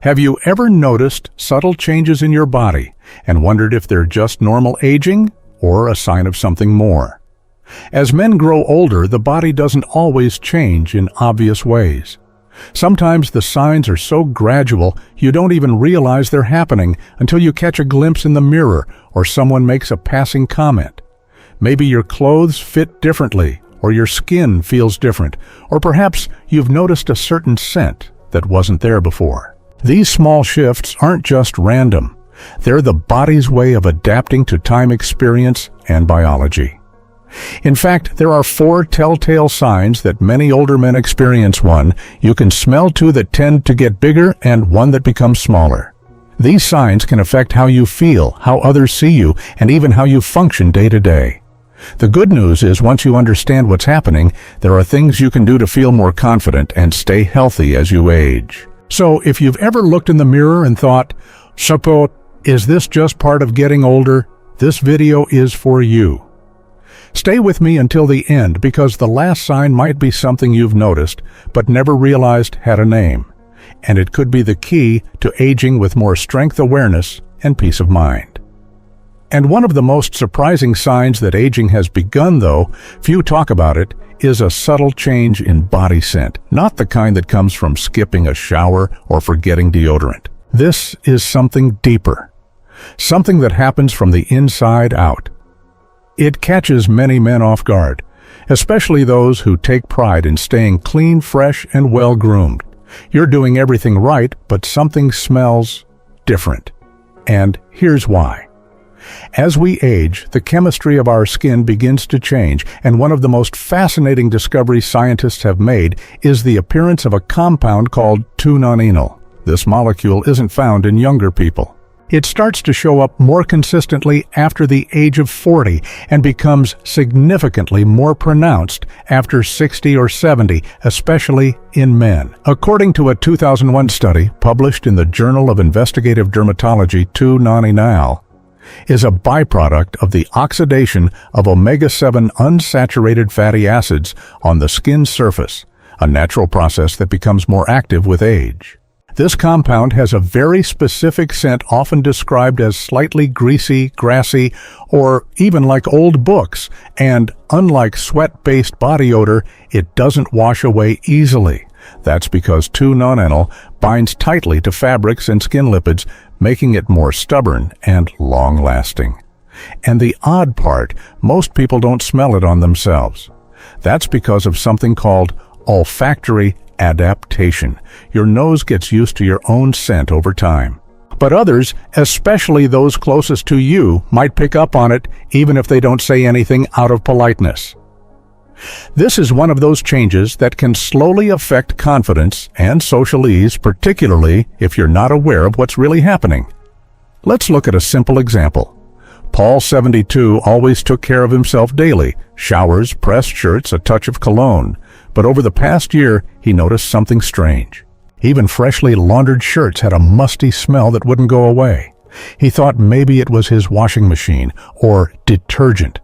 Have you ever noticed subtle changes in your body and wondered if they're just normal aging or a sign of something more? As men grow older, the body doesn't always change in obvious ways. Sometimes the signs are so gradual you don't even realize they're happening until you catch a glimpse in the mirror or someone makes a passing comment. Maybe your clothes fit differently, or your skin feels different, or perhaps you've noticed a certain scent that wasn't there before. These small shifts aren't just random. They're the body's way of adapting to time experience and biology. In fact, there are 4 telltale signs that many older men experience. 1 you can smell, 2 that tend to get bigger, and 1 that becomes smaller. These signs can affect how you feel, how others see you, and even how you function day to day. The good news is once you understand what's happening, there are things you can do to feel more confident and stay healthy as you age. So if you've ever looked in the mirror and thought, "Chapeau, is this just part of getting older?" this video is for you. Stay with me until the end because the last sign might be something you've noticed but never realized had a name. And it could be the key to aging with more strength, awareness, and peace of mind. And one of the most surprising signs that aging has begun, though few talk about it, is a subtle change in body scent, not the kind that comes from skipping a shower or forgetting deodorant. This is something deeper, something that happens from the inside out. It catches many men off guard, especially those who take pride in staying clean, fresh, and well-groomed. You're doing everything right, but something smells different. And here's why. As we age, the chemistry of our skin begins to change, and one of the most fascinating discoveries scientists have made is the appearance of a compound called 2-nonenal. This molecule isn't found in younger people. It starts to show up more consistently after the age of 40 and becomes significantly more pronounced after 60 or 70, especially in men. According to a 2001 study published in the Journal of Investigative Dermatology, 2-nonenal is a byproduct of the oxidation of omega-7 unsaturated fatty acids on the skin's surface, a natural process that becomes more active with age. This compound has a very specific scent, often described as slightly greasy, grassy, or even like old books, and unlike sweat-based body odor, it doesn't wash away easily. That's because 2-nonenal binds tightly to fabrics and skin lipids, making it more stubborn and long-lasting. And the odd part, most people don't smell it on themselves. That's because of something called olfactory adaptation. Your nose gets used to your own scent over time. But others, especially those closest to you, might pick up on it even if they don't say anything out of politeness. This is one of those changes that can slowly affect confidence and social ease, particularly if you're not aware of what's really happening. Let's look at a simple example. Paul, 72, always took care of himself daily: showers, pressed shirts, a touch of cologne. But over the past year, he noticed something strange. Even freshly laundered shirts had a musty smell that wouldn't go away. He thought maybe it was his washing machine or detergent.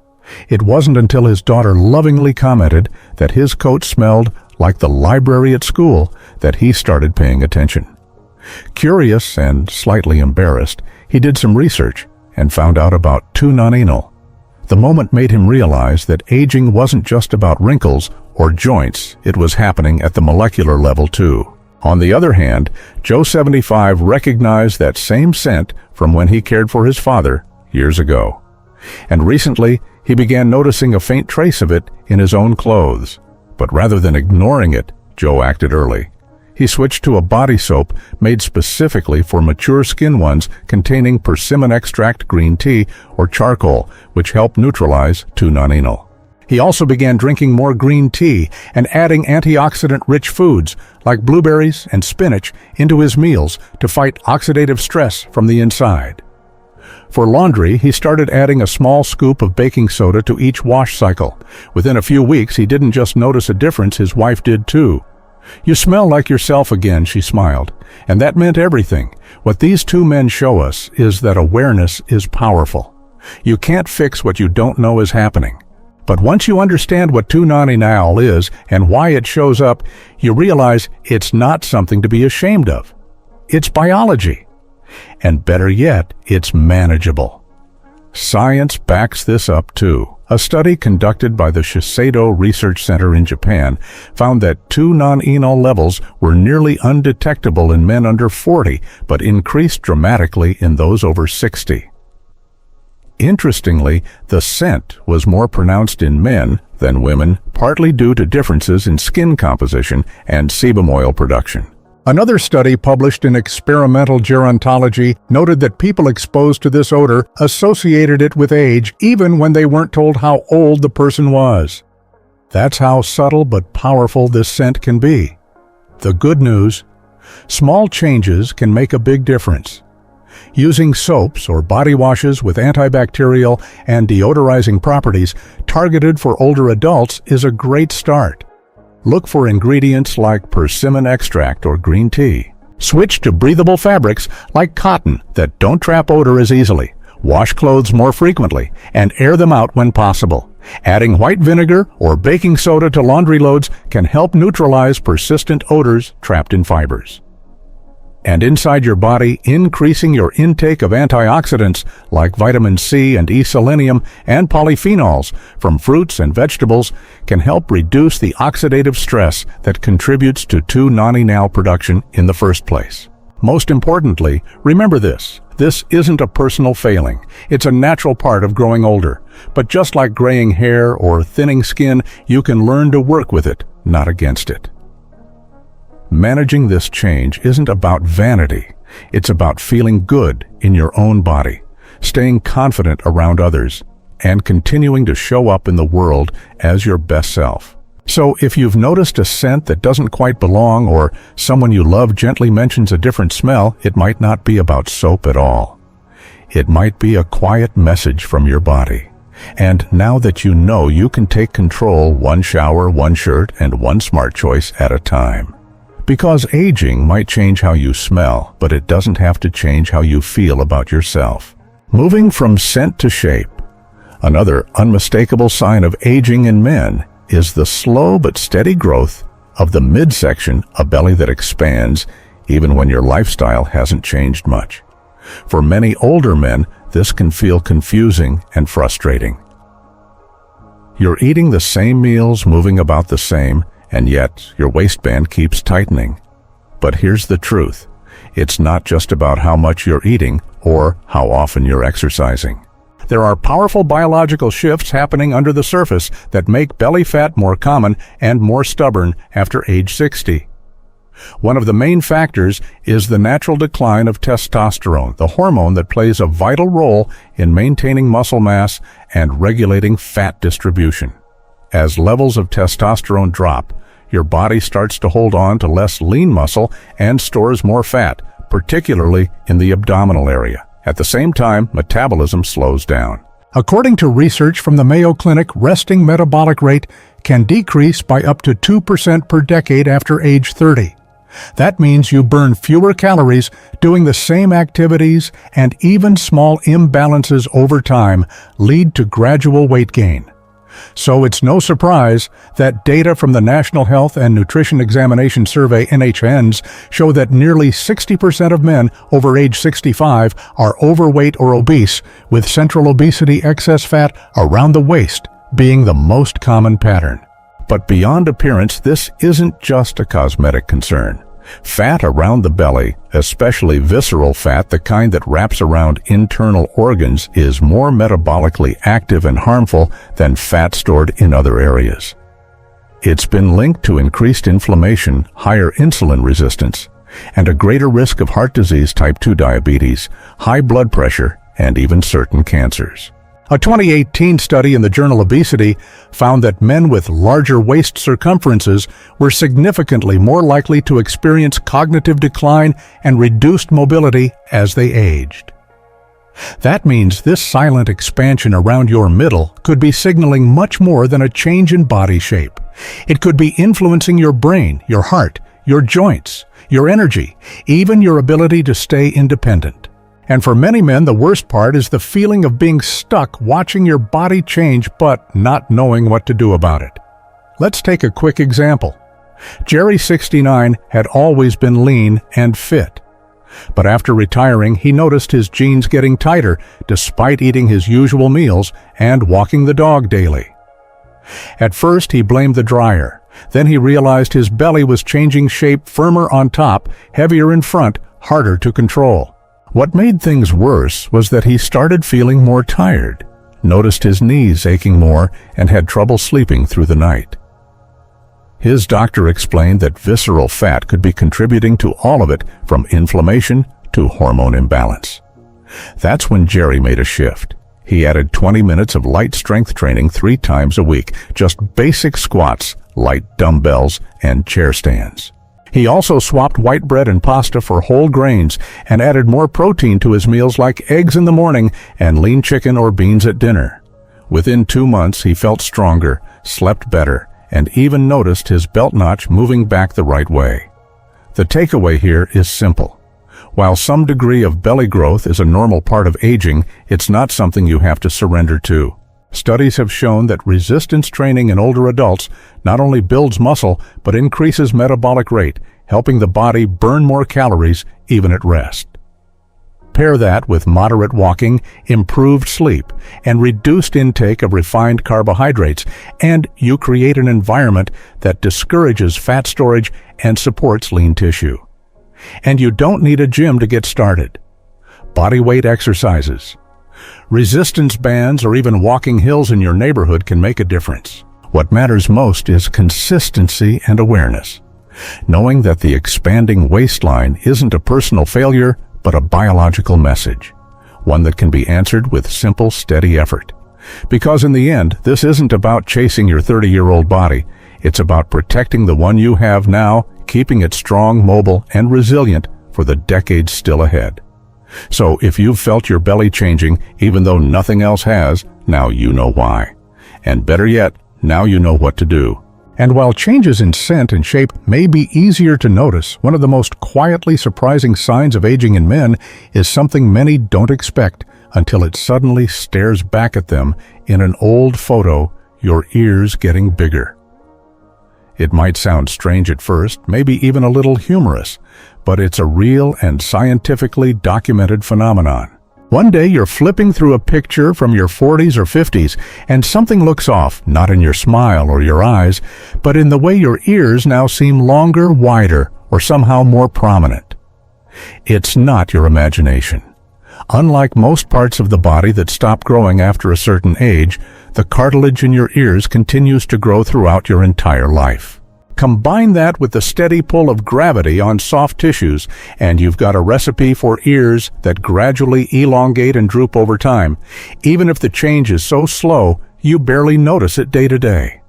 It wasn't until his daughter lovingly commented that his coat smelled like the library at school that he started paying attention. Curious and slightly embarrassed, he did some research and found out about 2-nonenal. The moment made him realize that aging wasn't just about wrinkles or joints, it was happening at the molecular level too. On the other hand, Joe, 75, recognized that same scent from when he cared for his father years ago. And recently, he began noticing a faint trace of it in his own clothes. But rather than ignoring it, Joe acted early. He switched to a body soap made specifically for mature skin ones containing persimmon extract, green tea, or charcoal, which help neutralize 2-nonenal. He also began drinking more green tea and adding antioxidant-rich foods like blueberries and spinach into his meals to fight oxidative stress from the inside. For laundry, he started adding a small scoop of baking soda to each wash cycle. Within a few weeks, he didn't just notice a difference, his wife did too. "You smell like yourself again," she smiled. And that meant everything. What these 2 men show us is that awareness is powerful. You can't fix what you don't know is happening. But once you understand what 2-nonenal is and why it shows up, you realize it's not something to be ashamed of. it's biology. And better yet, it's manageable. Science backs this up too. A study conducted by the Shiseido Research Center in Japan found that 2-non-enol levels were nearly undetectable in men under 40, but increased dramatically in those over 60. Interestingly, the scent was more pronounced in men than women, partly due to differences in skin composition and sebum oil production. Another study published in Experimental Gerontology noted that people exposed to this odor associated it with age even when they weren't told how old the person was. That's how subtle but powerful this scent can be. The good news: small changes can make a big difference. Using soaps or body washes with antibacterial and deodorizing properties targeted for older adults is a great start. Look for ingredients like persimmon extract or green tea. Switch to breathable fabrics like cotton that don't trap odor as easily. Wash clothes more frequently and air them out when possible. Adding white vinegar or baking soda to laundry loads can help neutralize persistent odors trapped in fibers. And inside your body, increasing your intake of antioxidants like vitamin C and E selenium and polyphenols from fruits and vegetables can help reduce the oxidative stress that contributes to 2-non-enol production in the first place. Most importantly, remember this: this isn't a personal failing. It's a natural part of growing older. But just like graying hair or thinning skin, you can learn to work with it, not against it. Managing this change isn't about vanity. It's about feeling good in your own body, staying confident around others, and continuing to show up in the world as your best self. So if you've noticed a scent that doesn't quite belong, or someone you love gently mentions a different smell, it might not be about soap at all. It might be a quiet message from your body. And now that you know, you can take control, one shower, one shirt, and one smart choice at a time. Because aging might change how you smell, but it doesn't have to change how you feel about yourself. Moving from scent to shape. Another unmistakable sign of aging in men is the slow but steady growth of the midsection, a belly that expands even when your lifestyle hasn't changed much. For many older men, this can feel confusing and frustrating. You're eating the same meals, moving about the same, and yet your waistband keeps tightening. But here's the truth: it's not just about how much you're eating or how often you're exercising. There are powerful biological shifts happening under the surface that make belly fat more common and more stubborn after age 60. One of the main factors is the natural decline of testosterone, the hormone that plays a vital role in maintaining muscle mass and regulating fat distribution. As levels of testosterone drop, your body starts to hold on to less lean muscle and stores more fat, particularly in the abdominal area. At the same time, metabolism slows down. According to research from the Mayo Clinic, resting metabolic rate can decrease by up to 2% per decade after age 30. That means you burn fewer calories doing the same activities, and even small imbalances over time lead to gradual weight gain. So it's no surprise that data from the National Health and Nutrition Examination Survey (NHNs) show that nearly 60% of men over age 65 are overweight or obese, with central obesity excess fat around the waist being the most common pattern. But beyond appearance, this isn't just a cosmetic concern. Fat around the belly, especially visceral fat, the kind that wraps around internal organs, is more metabolically active and harmful than fat stored in other areas. It's been linked to increased inflammation, higher insulin resistance, and a greater risk of heart disease, type 2 diabetes, high blood pressure, and even certain cancers. A 2018 study in the journal Obesity found that men with larger waist circumferences were significantly more likely to experience cognitive decline and reduced mobility as they aged. That means this silent expansion around your middle could be signaling much more than a change in body shape. It could be influencing your brain, your heart, your joints, your energy, even your ability to stay independent. And for many men, the worst part is the feeling of being stuck watching your body change but not knowing what to do about it. Let's take a quick example. Jerry, 69, had always been lean and fit. But after retiring, he noticed his jeans getting tighter despite eating his usual meals and walking the dog daily. At first, he blamed the dryer. Then he realized his belly was changing shape, firmer on top, heavier in front, harder to control. What made things worse was that he started feeling more tired, noticed his knees aching more, and had trouble sleeping through the night. His doctor explained that visceral fat could be contributing to all of it, from inflammation to hormone imbalance. That's when Jerry made a shift. He added 20 minutes of light strength training 3 times a week, just basic squats, light dumbbells, and chair stands. He also swapped white bread and pasta for whole grains and added more protein to his meals, like eggs in the morning and lean chicken or beans at dinner. Within 2 months, he felt stronger, slept better, and even noticed his belt notch moving back the right way. The takeaway here is simple. While some degree of belly growth is a normal part of aging, it's not something you have to surrender to. Studies have shown that resistance training in older adults not only builds muscle, but increases metabolic rate, helping the body burn more calories even at rest. Pair that with moderate walking, improved sleep, and reduced intake of refined carbohydrates, and you create an environment that discourages fat storage and supports lean tissue. And you don't need a gym to get started. Bodyweight exercises, resistance bands, or even walking hills in your neighborhood can make a difference. What matters most is consistency and awareness. Knowing that the expanding waistline isn't a personal failure, but a biological message. One that can be answered with simple, steady effort. Because in the end, this isn't about chasing your 30-year-old body. It's about protecting the one you have now, keeping it strong, mobile, and resilient for the decades still ahead. So if you've felt your belly changing, even though nothing else has, now you know why. And better yet, now you know what to do. And while changes in scent and shape may be easier to notice, one of the most quietly surprising signs of aging in men is something many don't expect until it suddenly stares back at them in an old photo: your ears getting bigger. It might sound strange at first, maybe even a little humorous, but it's a real and scientifically documented phenomenon. One day you're flipping through a picture from your 40s or 50s, and something looks off, not in your smile or your eyes, but in the way your ears now seem longer, wider, or somehow more prominent. It's not your imagination. Unlike most parts of the body that stop growing after a certain age, the cartilage in your ears continues to grow throughout your entire life. Combine that with the steady pull of gravity on soft tissues, and you've got a recipe for ears that gradually elongate and droop over time, even if the change is so slow you barely notice it day to day.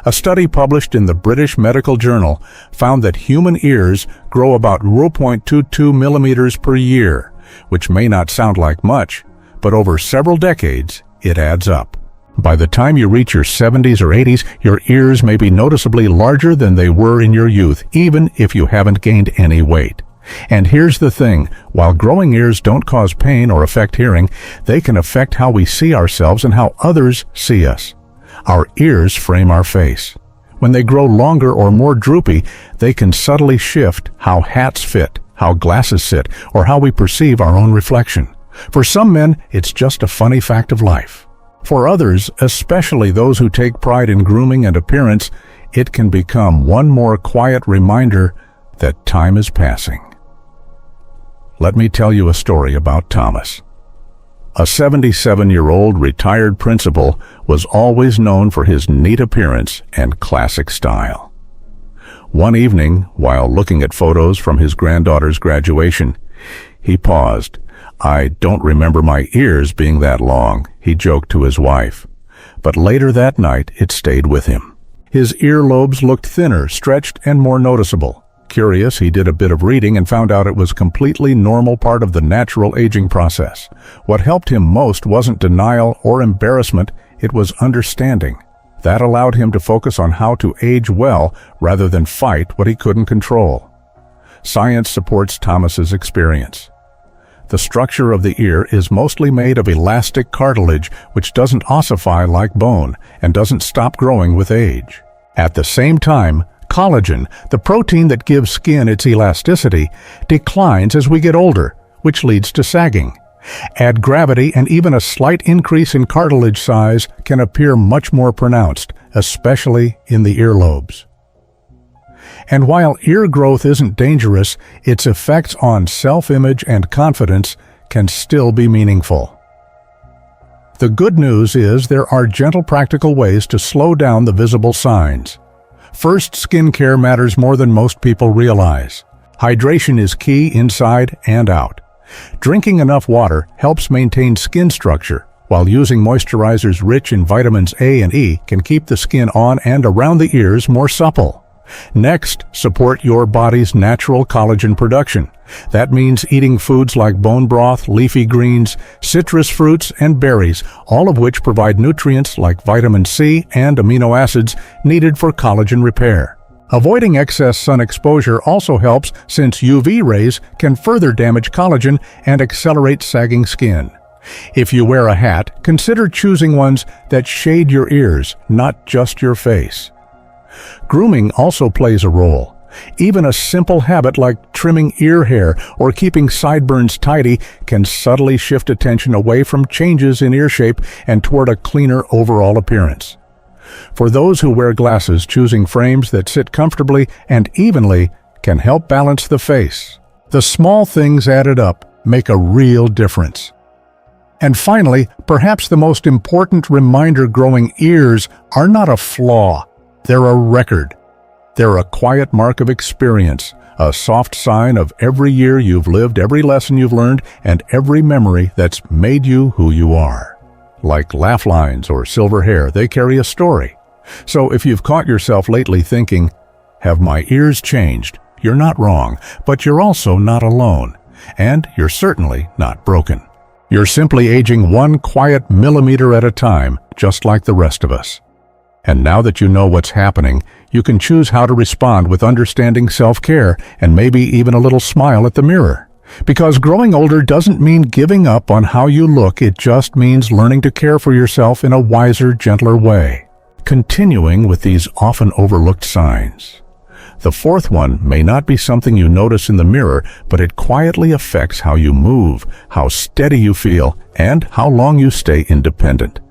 A study published in the British Medical Journal found that human ears grow about 0.22 millimeters per year, which may not sound like much, but over several decades, it adds up. By the time you reach your 70s or 80s, your ears may be noticeably larger than they were in your youth, even if you haven't gained any weight. And here's the thing, while growing ears don't cause pain or affect hearing, they can affect how we see ourselves and how others see us. Our ears frame our face. When they grow longer or more droopy, they can subtly shift how hats fit, how glasses sit, or how we perceive our own reflection. For some men, it's just a funny fact of life. For others, especially those who take pride in grooming and appearance, it can become one more quiet reminder that time is passing. Let me tell you a story about Thomas. A 77-year-old retired principal was always known for his neat appearance and classic style. One evening, while looking at photos from his granddaughter's graduation, he paused. "I don't remember my ears being that long," he joked to his wife. But later that night, it stayed with him. His earlobes looked thinner, stretched, and more noticeable. Curious, he did a bit of reading and found out it was a completely normal part of the natural aging process. What helped him most wasn't denial or embarrassment, it was understanding. That allowed him to focus on how to age well rather than fight what he couldn't control. Science supports Thomas's experience. The structure of the ear is mostly made of elastic cartilage, which doesn't ossify like bone and doesn't stop growing with age. At the same time, Collagen, the protein that gives skin its elasticity, declines as we get older, which leads to sagging. Add gravity and even a slight increase in cartilage size can appear much more pronounced, especially in the earlobes. And while ear growth isn't dangerous, its effects on self-image and confidence can still be meaningful. The good news is there are gentle practical ways to slow down the visible signs. First, skincare matters more than most people realize. Hydration is key inside and out. Drinking enough water helps maintain skin structure, while using moisturizers rich in vitamins A and E can keep the skin on and around the ears more supple. Next, support your body's natural collagen production. That means eating foods like bone broth, leafy greens, citrus fruits, and berries, all of which provide nutrients like vitamin C and amino acids needed for collagen repair. Avoiding excess sun exposure also helps, since UV rays can further damage collagen and accelerate sagging skin. If you wear a hat, consider choosing ones that shade your ears, not just your face. Grooming also plays a role. Even a simple habit like trimming ear hair or keeping sideburns tidy can subtly shift attention away from changes in ear shape and toward a cleaner overall appearance. For those who wear glasses, choosing frames that sit comfortably and evenly can help balance the face. The small things added up make a real difference. And finally, perhaps the most important reminder: growing ears are not a flaw. They're a record. They're a quiet mark of experience, a soft sign of every year you've lived, every lesson you've learned, and every memory that's made you who you are. Like laugh lines or silver hair, they carry a story. So if you've caught yourself lately thinking, "Have my ears changed?" you're not wrong, but you're also not alone. And you're certainly not broken. You're simply aging one quiet millimeter at a time, just like the rest of us. And now that you know what's happening, you can choose how to respond with understanding, self-care, and maybe even a little smile at the mirror. Because growing older doesn't mean giving up on how you look, it just means learning to care for yourself in a wiser, gentler way. Continuing with these often overlooked signs. The fourth one may not be something you notice in the mirror, but it quietly affects how you move, how steady you feel, and how long you stay independent.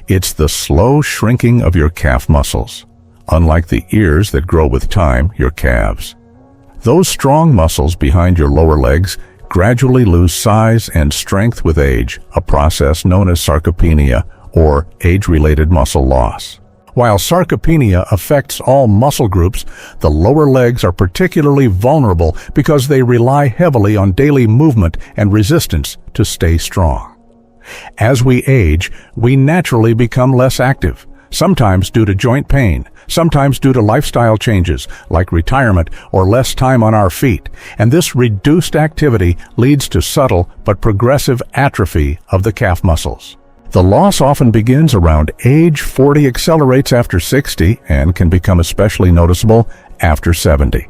It's the slow shrinking of your calf muscles. Unlike the ears that grow with time, your calves. Those strong muscles behind your lower legs gradually lose size and strength with age, a process known as sarcopenia, or age-related muscle loss. While sarcopenia affects all muscle groups, the lower legs are particularly vulnerable because they rely heavily on daily movement and resistance to stay strong. As we age, we naturally become less active, sometimes due to joint pain, sometimes due to lifestyle changes like retirement or less time on our feet, and this reduced activity leads to subtle but progressive atrophy of the calf muscles. The loss often begins around age 40, accelerates after 60, and can become especially noticeable after 70.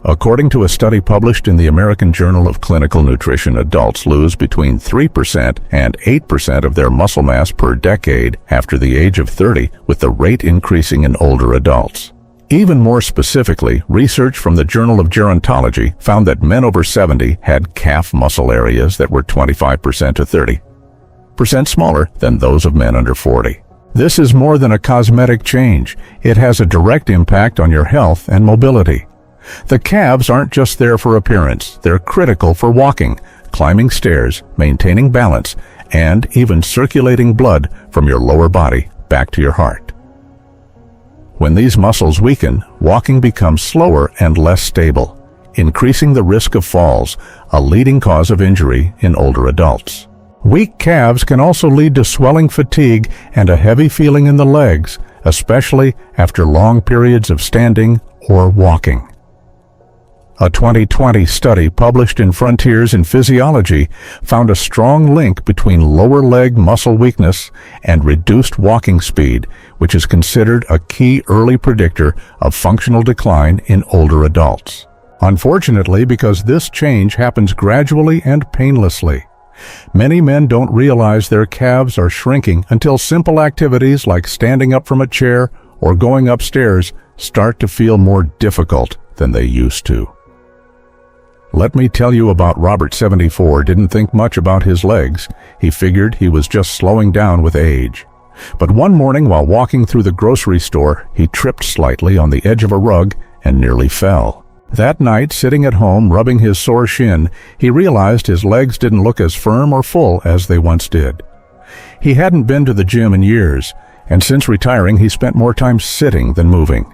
According to a study published in the American Journal of Clinical Nutrition, adults lose between 3% and 8% of their muscle mass per decade after the age of 30, with the rate increasing in older adults. Even more specifically, research from the Journal of Gerontology found that men over 70 had calf muscle areas that were 25% to 30% smaller than those of men under 40. This is more than a cosmetic change. It has a direct impact on your health and mobility. The calves aren't just there for appearance. They're critical for walking, climbing stairs, maintaining balance, and even circulating blood from your lower body back to your heart. When these muscles weaken, walking becomes slower and less stable, increasing the risk of falls, a leading cause of injury in older adults. Weak calves can also lead to swelling, fatigue, and a heavy feeling in the legs, especially after long periods of standing or walking. A 2020 study published in Frontiers in Physiology found a strong link between lower leg muscle weakness and reduced walking speed, which is considered a key early predictor of functional decline in older adults. Unfortunately, because this change happens gradually and painlessly, many men don't realize their calves are shrinking until simple activities like standing up from a chair or going upstairs start to feel more difficult than they used to. Let me tell you about Robert. 74 didn't think much about his legs. He figured he was just slowing down with age. But one morning while walking through the grocery store, he tripped slightly on the edge of a rug and nearly fell. That night, sitting at home rubbing his sore shin, he realized his legs didn't look as firm or full as they once did. He hadn't been to the gym in years, and since retiring he spent more time sitting than moving.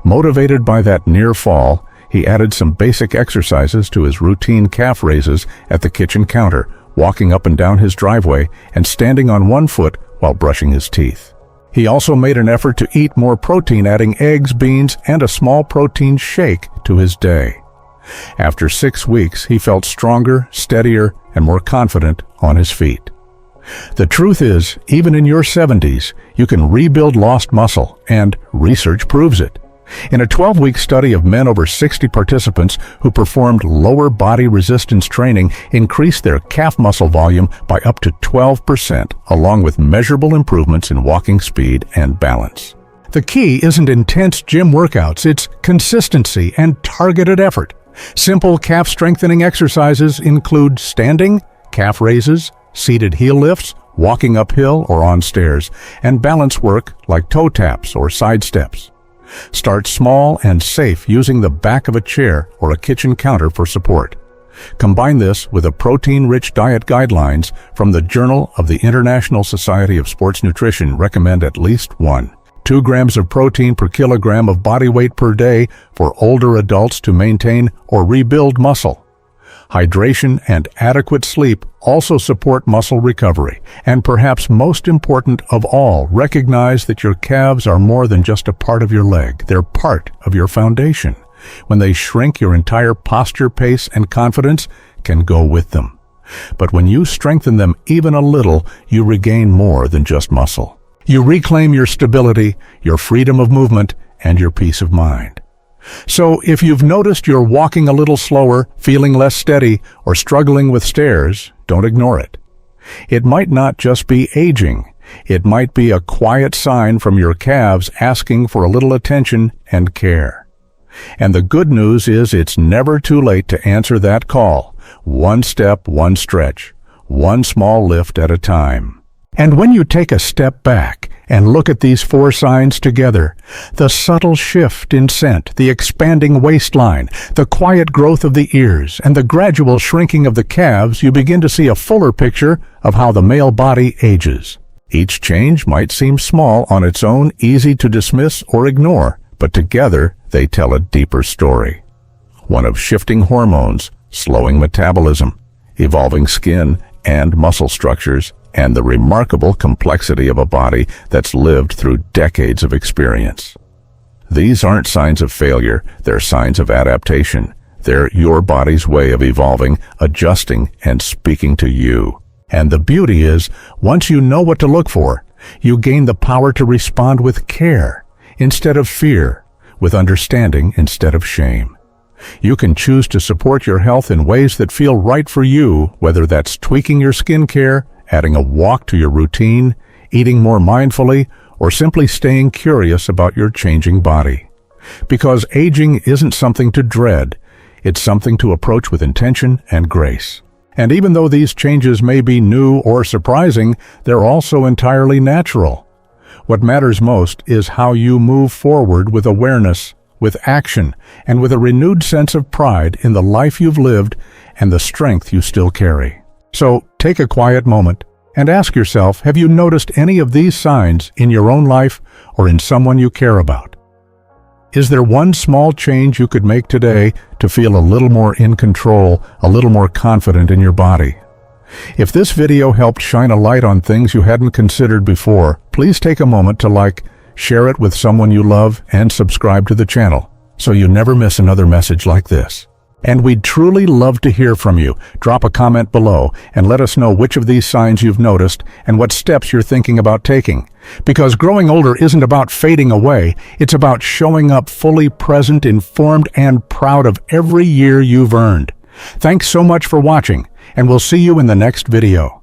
Motivated by that near fall, he added some basic exercises to his routine calf raises at the kitchen counter, walking up and down his driveway and standing on one foot while brushing his teeth. He also made an effort to eat more protein, adding eggs, beans, and a small protein shake to his day. After 6 weeks, he felt stronger, steadier, and more confident on his feet. The truth is, even in your 70s, you can rebuild lost muscle, and research proves it. In a 12-week study of men, over 60 participants who performed lower body resistance training increased their calf muscle volume by up to 12%, along with measurable improvements in walking speed and balance. The key isn't intense gym workouts, it's consistency and targeted effort. Simple calf strengthening exercises include standing, calf raises, seated heel lifts, walking uphill or on stairs, and balance work like toe taps or side steps. Start small and safe using the back of a chair or a kitchen counter for support. Combine this with a protein-rich diet guidelines from the Journal of the International Society of Sports Nutrition recommend at least 2 grams of protein per kilogram of body weight per day for older adults to maintain or rebuild muscle. Hydration and adequate sleep also support muscle recovery. And perhaps most important of all, recognize that your calves are more than just a part of your leg. They're part of your foundation. When they shrink, your entire posture, pace, and confidence can go with them. But when you strengthen them even a little, you regain more than just muscle. You reclaim your stability, your freedom of movement, and your peace of mind. So if you've noticed you're walking a little slower, feeling less steady, or struggling with stairs, don't ignore it. It might not just be aging. It might be a quiet sign from your calves asking for a little attention and care. And the good news is it's never too late to answer that call. One step, one stretch, one small lift at a time. And when you take a step back and look at these 4 signs together, the subtle shift in scent, the expanding waistline, the quiet growth of the ears, and the gradual shrinking of the calves, you begin to see a fuller picture of how the male body ages. Each change might seem small on its own, easy to dismiss or ignore, but together they tell a deeper story. One of shifting hormones, slowing metabolism, evolving skin and muscle structures, and the remarkable complexity of a body that's lived through decades of experience. These aren't signs of failure, they're signs of adaptation. They're your body's way of evolving, adjusting, and speaking to you. And the beauty is, once you know what to look for, you gain the power to respond with care instead of fear, with understanding instead of shame. You can choose to support your health in ways that feel right for you, whether that's tweaking your skincare, adding a walk to your routine, eating more mindfully, or simply staying curious about your changing body. Because aging isn't something to dread, it's something to approach with intention and grace. And even though these changes may be new or surprising, they're also entirely natural. What matters most is how you move forward with awareness, with action, and with a renewed sense of pride in the life you've lived and the strength you still carry. So take a quiet moment and ask yourself, have you noticed any of these signs in your own life or in someone you care about? Is there one small change you could make today to feel a little more in control, a little more confident in your body? If this video helped shine a light on things you hadn't considered before, please take a moment to like, share it with someone you love, and subscribe to the channel so you never miss another message like this. And we'd truly love to hear from you. Drop a comment below and let us know which of these signs you've noticed and what steps you're thinking about taking. Because growing older isn't about fading away, it's about showing up fully present, informed, and proud of every year you've earned. Thanks so much for watching, and we'll see you in the next video.